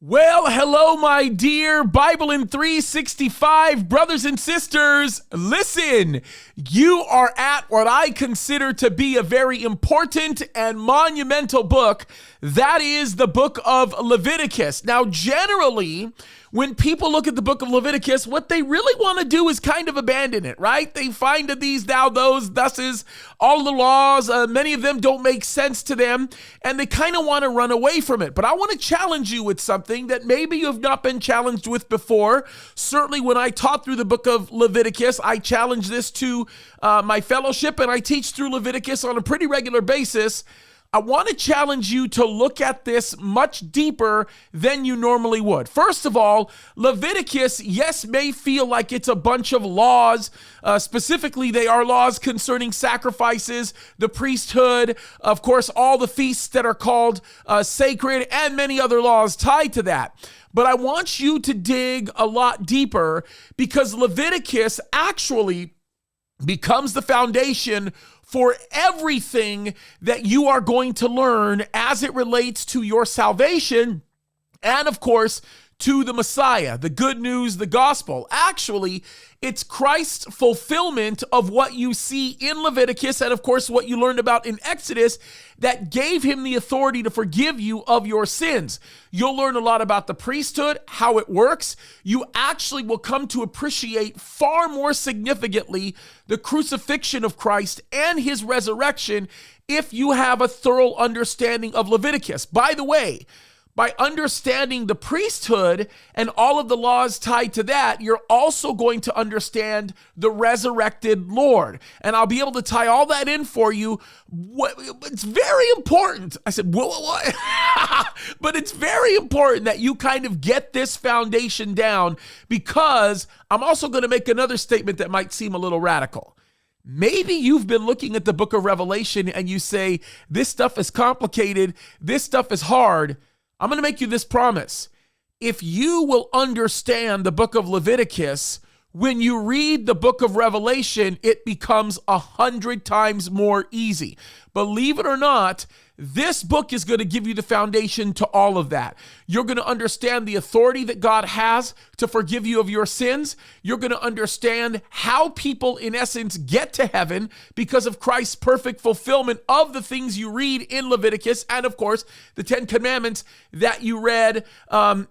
Well, hello, my dear BIBLEin365 brothers and sisters. Listen, you are at what I consider to be a very important and monumental book. That is the book of Leviticus. Now, generally, when people look at the book of Leviticus, what they really want to do is kind of abandon it, right? They find that these, thou, those, thuses, all the laws, many of them don't make sense to them, and they kind of want to run away from it. But I want to challenge you with something that maybe you have not been challenged with before. Certainly when I taught through the book of Leviticus, I challenge this to my fellowship, and I teach through Leviticus on a pretty regular basis. I want to challenge you to look at this much deeper than you normally would. First of all, Leviticus, yes, may feel like it's a bunch of laws. Specifically, they are laws concerning sacrifices, the priesthood, of course, all the feasts that are called sacred, and many other laws tied to that. But I want you to dig a lot deeper, because Leviticus actually becomes the foundation for everything that you are going to learn as it relates to your salvation and, of course, to the Messiah, the good news, the gospel. Actually, it's Christ's fulfillment of what you see in Leviticus and, of course, what you learned about in Exodus that gave him the authority to forgive you of your sins. You'll learn a lot about the priesthood, how it works. You actually will come to appreciate far more significantly the crucifixion of Christ and his resurrection if you have a thorough understanding of Leviticus. By the way, by understanding the priesthood and all of the laws tied to that, you're also going to understand the resurrected Lord. And I'll be able to tie all that in for you. It's very important. I said, what? But it's very important that you kind of get this foundation down, because I'm also going to make another statement that might seem a little radical. Maybe you've been looking at the book of Revelation and you say, this stuff is complicated, this stuff is hard. I'm going to make you this promise. If you will understand the book of Leviticus, when you read the book of Revelation, it becomes 100 times more easy. Believe it or not, this book is going to give you the foundation to all of that. You're going to understand the authority that God has to forgive you of your sins. You're going to understand how people, in essence, get to heaven because of Christ's perfect fulfillment of the things you read in Leviticus and, of course, the 10 Commandments that you read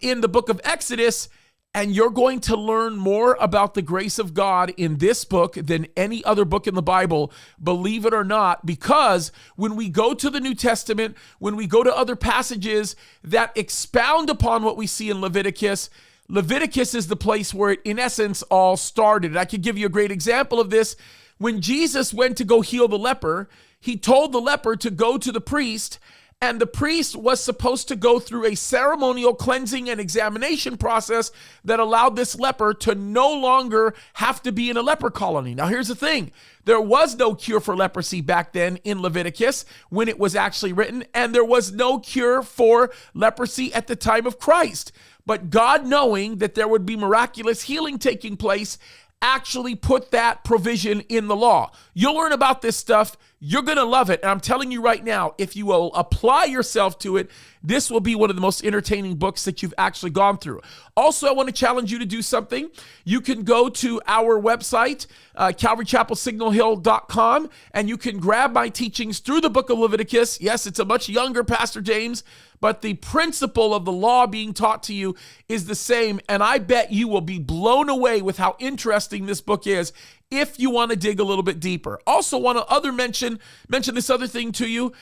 in the book of Exodus. And you're going to learn more about the grace of God in this book than any other book in the Bible, believe it or not, because when we go to the New Testament, when we go to other passages that expound upon what we see in Leviticus, Leviticus is the place where it, in essence, all started. I could give you a great example of this. When Jesus went to go heal the leper, he told the leper to go to the priest, and the priest was supposed to go through a ceremonial cleansing and examination process that allowed this leper to no longer have to be in a leper colony. Now, here's the thing. There was no cure for leprosy back then in Leviticus when it was actually written, and there was no cure for leprosy at the time of Christ. But God, knowing that there would be miraculous healing taking place, actually put that provision in the law. You'll learn about this stuff. You're going to love it. And I'm telling you right now, if you will apply yourself to it, this will be one of the most entertaining books that you've actually gone through. Also, I want to challenge you to do something. You can go to our website, CalvaryChapelSignalHill.com, and you can grab my teachings through the book of Leviticus. Yes, it's a much younger Pastor James, but the principle of the law being taught to you is the same. And I bet you will be blown away with how interesting this book is if you want to dig a little bit deeper. Also want to mention this other thing to you.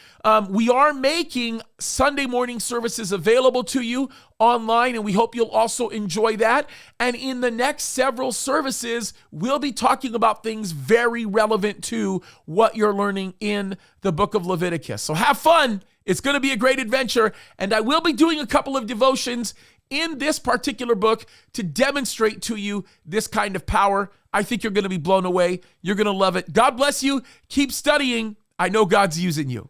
We are making Sunday morning services available to you online, and we hope you'll also enjoy that. And in the next several services, we'll be talking about things very relevant to what you're learning in the book of Leviticus. So have fun. It's going to be a great adventure, and I will be doing a couple of devotions in this particular book to demonstrate to you this kind of power. I think you're going to be blown away. You're going to love it. God bless you. Keep studying. I know God's using you.